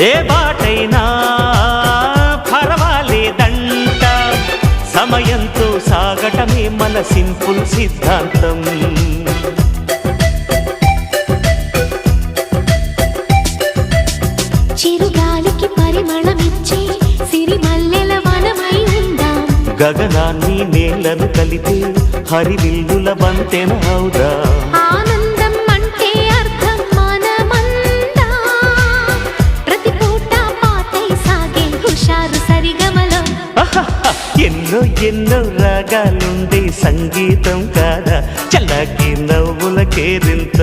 ఏ బాటైనా పర్వాలేదంట, సమయంతో సాగటమే మన సింపుల్ సిద్ధాంతం. చిరుగాలికి పరిమళమిచ్చే సిరిమల్లెల వనమై ఉందాం, గగనాన్ని నేలను కలిపే హరివిల్లుల బంతెన అవుదా. ఆనందం అంటే అర్థం మనమందా, ప్రతి పూట పాతై సాగే హుషారు సరిగమలో. ఎన్నో ఎన్నో రాగాలుండే సంగీతం కాదా, చల్లకి నవ్వుల కేరింత.